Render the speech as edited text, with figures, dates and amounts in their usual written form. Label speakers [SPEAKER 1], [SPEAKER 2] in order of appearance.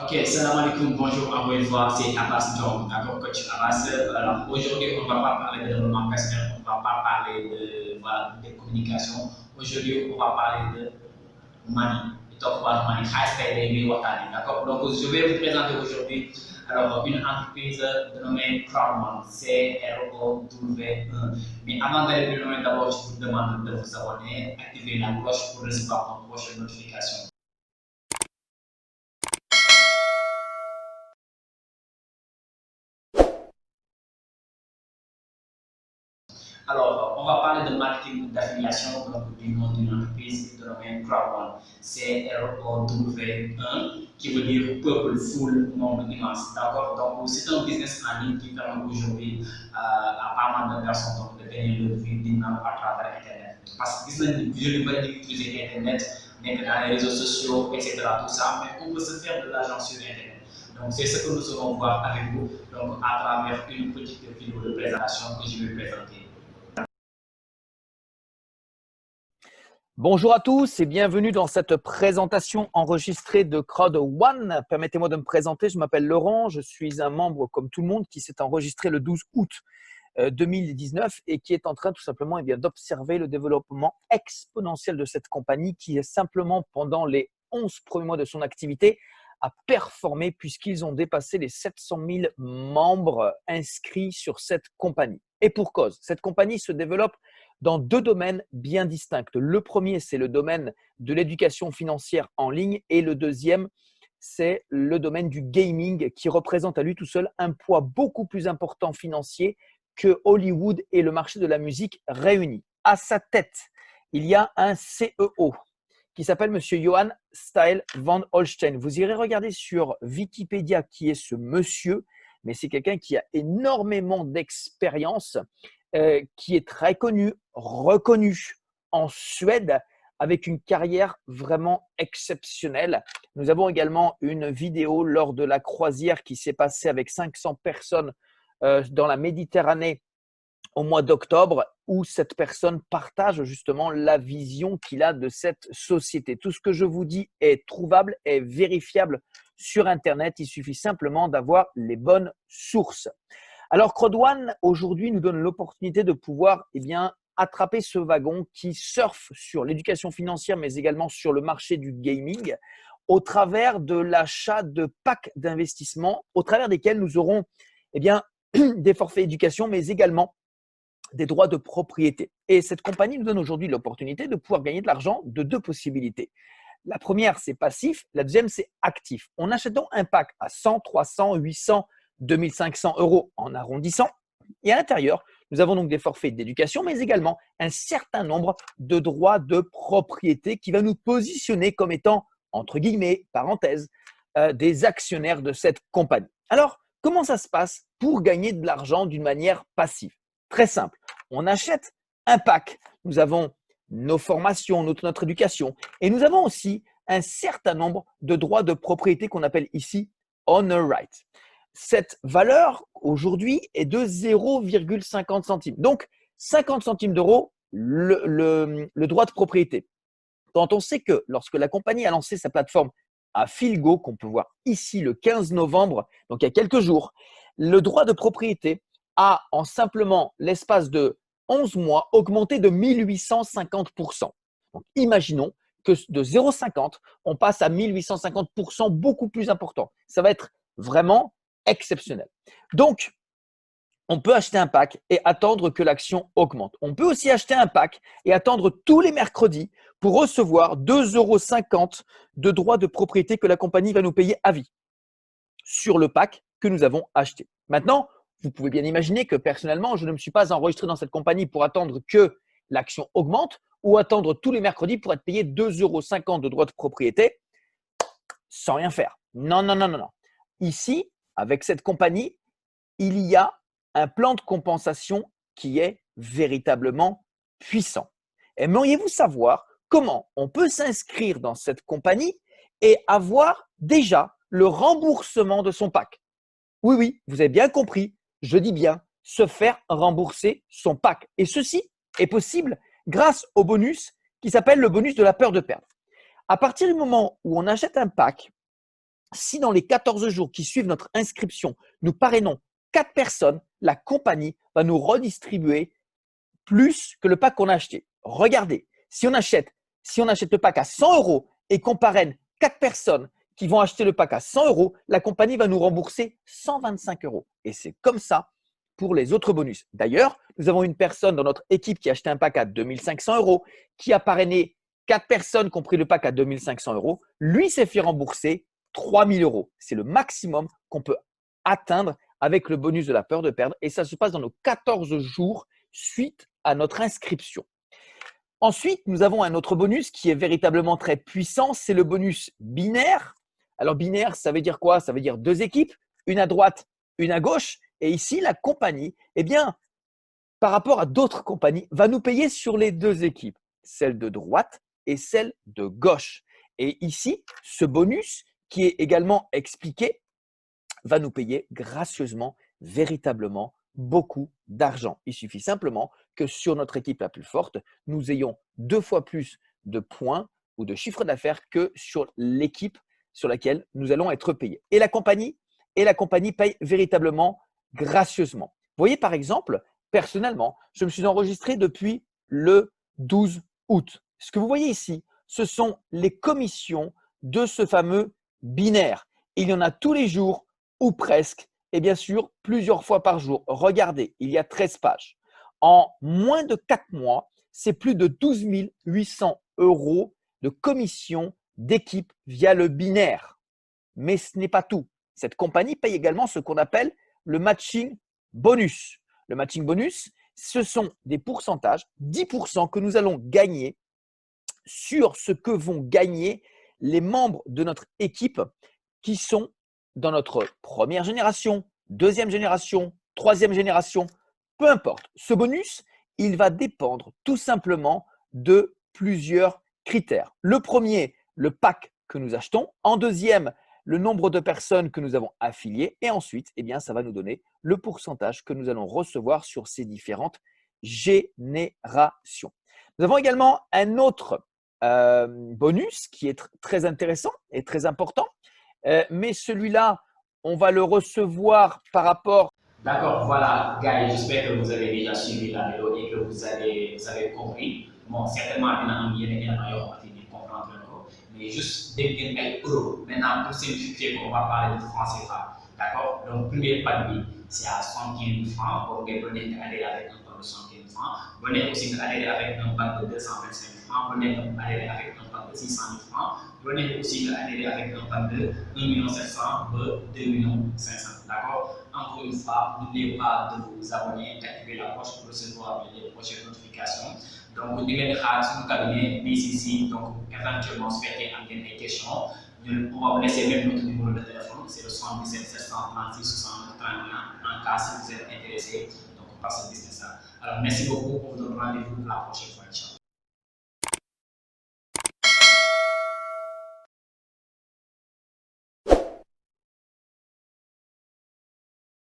[SPEAKER 1] Ok, salam alaikum, bonjour encore une fois, c'est Abbas John, d'accord, coach Abbas. Alors aujourd'hui, on ne va pas parler de développement personnel, on ne va pas parler de communication. Aujourd'hui, on va parler de money. We talk about money, high spending, d'accord. Donc je vais vous présenter aujourd'hui une entreprise dénommée Crowdman, C-R-O-W-E. Mais avant d'aller plus loin, d'abord, je vous demande de vous abonner, activer la cloche pour recevoir nos prochaines notifications. Alors, on va parler de marketing d'affiliation, donc du nom d'une entreprise de domaine Crowd1. C'est ROW1, qui veut dire Peuple Full Nombre Immense. D'accord. Donc, c'est un business en ligne qui permet aujourd'hui à pas mal de personnes donc, de gagner leur vie dignement à travers Internet. Parce que je ne veux pas utiliser Internet, mais que dans les réseaux sociaux, etc., tout ça, mais on peut se faire de l'argent sur Internet. Donc, c'est ce que nous allons voir avec vous donc, à travers une petite vidéo de présentation que je vais présenter.
[SPEAKER 2] Bonjour à tous et bienvenue dans cette présentation enregistrée de Crowd One. Permettez-moi de me présenter, je m'appelle Laurent, je suis un membre comme tout le monde qui s'est enregistré le 12 août 2019 et qui est en train tout simplement d'observer le développement exponentiel de cette compagnie qui est simplement pendant les 11 premiers mois de son activité a performé puisqu'ils ont dépassé les 700 000 membres inscrits sur cette compagnie. Et pour cause, cette compagnie se développe dans deux domaines bien distincts. Le premier, c'est le domaine de l'éducation financière en ligne et le deuxième, c'est le domaine du gaming qui représente à lui tout seul un poids beaucoup plus important financier que Hollywood et le marché de la musique réunis. À sa tête, il y a un CEO qui s'appelle Monsieur Johann Style van Holstein. Vous irez regarder sur Wikipédia qui est ce monsieur, mais c'est quelqu'un qui a énormément d'expérience, qui est très connu, reconnu en Suède, avec une carrière vraiment exceptionnelle. Nous avons également une vidéo lors de la croisière qui s'est passée avec 500 personnes dans la Méditerranée au mois d'octobre où cette personne partage justement la vision qu'il a de cette société. Tout ce que je vous dis est trouvable, est vérifiable sur Internet. Il suffit simplement d'avoir les bonnes sources. Alors, Crowd1, aujourd'hui, nous donne l'opportunité de pouvoir attraper ce wagon qui surfe sur l'éducation financière, mais également sur le marché du gaming, au travers de l'achat de packs d'investissement, au travers desquels nous aurons des forfaits éducation, mais également des droits de propriété. Et cette compagnie nous donne aujourd'hui l'opportunité de pouvoir gagner de l'argent de deux possibilités. La première, c'est passif. La deuxième, c'est actif. On achète donc un pack à 100, 300, 800, 2500 euros en arrondissant. Et à l'intérieur, nous avons donc des forfaits d'éducation, mais également un certain nombre de droits de propriété qui va nous positionner comme étant, entre guillemets, parenthèse, des actionnaires de cette compagnie. Alors, comment ça se passe pour gagner de l'argent d'une manière passive? Très simple. On achète un pack. Nous avons nos formations, notre éducation. Et nous avons aussi un certain nombre de droits de propriété qu'on appelle ici honor right. Cette valeur aujourd'hui est de 0,50 centimes. Donc, 50 centimes d'euros, le droit de propriété. Quand on sait que lorsque la compagnie a lancé sa plateforme à Filgo, qu'on peut voir ici le 15 novembre, donc il y a quelques jours, le droit de propriété a en simplement l'espace de 11 mois augmenté de 1850%. Donc imaginons que de 0,50, on passe à 1850%, beaucoup plus important. Ça va être vraiment exceptionnel. Donc, on peut acheter un pack et attendre que l'action augmente. On peut aussi acheter un pack et attendre tous les mercredis pour recevoir 2,50 € de droits de propriété que la compagnie va nous payer à vie sur le pack que nous avons acheté. Maintenant, vous pouvez bien imaginer que personnellement, je ne me suis pas enregistré dans cette compagnie pour attendre que l'action augmente ou attendre tous les mercredis pour être payé 2,50 € de droits de propriété sans rien faire. Non, non, non, non, non. Ici, avec cette compagnie, il y a un plan de compensation qui est véritablement puissant. Aimeriez-vous savoir comment on peut s'inscrire dans cette compagnie et avoir déjà le remboursement de son pack? Oui, oui, vous avez bien compris, je dis bien se faire rembourser son pack. Et ceci est possible grâce au bonus qui s'appelle le bonus de la peur de perdre. À partir du moment où on achète un pack Si dans les 14 jours qui suivent notre inscription, nous parrainons 4 personnes, la compagnie va nous redistribuer plus que le pack qu'on a acheté. Regardez, si on achète le pack à 100 euros et qu'on parraine 4 personnes qui vont acheter le pack à 100 euros, la compagnie va nous rembourser 125 euros. Et c'est comme ça pour les autres bonus. D'ailleurs, nous avons une personne dans notre équipe qui a acheté un pack à 2500 euros, qui a parrainé 4 personnes qui ont pris le pack à 2500 euros. Lui s'est fait rembourser 3000 euros. C'est le maximum qu'on peut atteindre avec le bonus de la peur de perdre. Et ça se passe dans nos 14 jours suite à notre inscription. Ensuite, nous avons un autre bonus qui est véritablement très puissant, c'est le bonus binaire. Alors binaire, ça veut dire quoi? Ça veut dire 2 équipes, une à droite, une à gauche. Et ici, la compagnie, eh bien, par rapport à d'autres compagnies, va nous payer sur les 2 équipes, celle de droite et celle de gauche. Et ici, ce bonus qui est également expliqué va nous payer gracieusement, véritablement beaucoup d'argent. Il suffit simplement que sur notre équipe la plus forte, nous ayons 2 fois plus de points ou de chiffre d'affaires que sur l'équipe sur laquelle nous allons être payés. Et la compagnie paye véritablement gracieusement. Vous voyez, par exemple, personnellement, je me suis enregistré depuis le 12 août. Ce que vous voyez ici, ce sont les commissions de ce fameux binaire. Il y en a tous les jours ou presque, et bien sûr, plusieurs fois par jour. Regardez, il y a 13 pages. En moins de 4 mois, c'est plus de 12 800 euros de commission d'équipe via le binaire. Mais ce n'est pas tout. Cette compagnie paye également ce qu'on appelle le matching bonus. Le matching bonus, ce sont des pourcentages, 10% que nous allons gagner sur ce que vont gagner les membres de notre équipe qui sont dans notre première génération, deuxième génération, troisième génération, peu importe. Ce bonus, il va dépendre tout simplement de plusieurs critères. Le premier, le pack que nous achetons. En deuxième, le nombre de personnes que nous avons affiliées. Et ensuite, eh bien, ça va nous donner le pourcentage que nous allons recevoir sur ces différentes générations. Nous avons également un autre bonus qui est très intéressant et très important. Mais celui-là, on va le recevoir par rapport.
[SPEAKER 1] D'accord, voilà, gars, j'espère que vous avez déjà suivi la vidéo et que vous avez compris. Bon, certainement, il y en a un élément qui comprendre encore, mais juste des biens euros. Maintenant, pour simplifier, on va parler de francs CFA. D'accord? Donc, premier palier, c'est à 75 000 francs. Pour que vous adhérer avec un pack de 75 000 francs. Vous pouvez aussi adhérer avec un pack de 225 000 francs. Vous pouvez adhérer avec un pack de 600 000 francs. Vous pouvez aussi adhérer avec un pack de 1 700 000 2 500 000. D'accord? Encore une fois, n'oubliez pas de vous abonner, d'activer la cloche pour recevoir les prochaines notifications. Donc, vous devez sur le cabinet BCC. Donc, éventuellement, si vous avez des questions, on va vous laisser même notre numéro de téléphone. C'est le 77 736 69 31 en cas si vous êtes intéressé donc, par ce business-là. Alors, merci beaucoup. On vous donne rendez-vous la prochaine fois.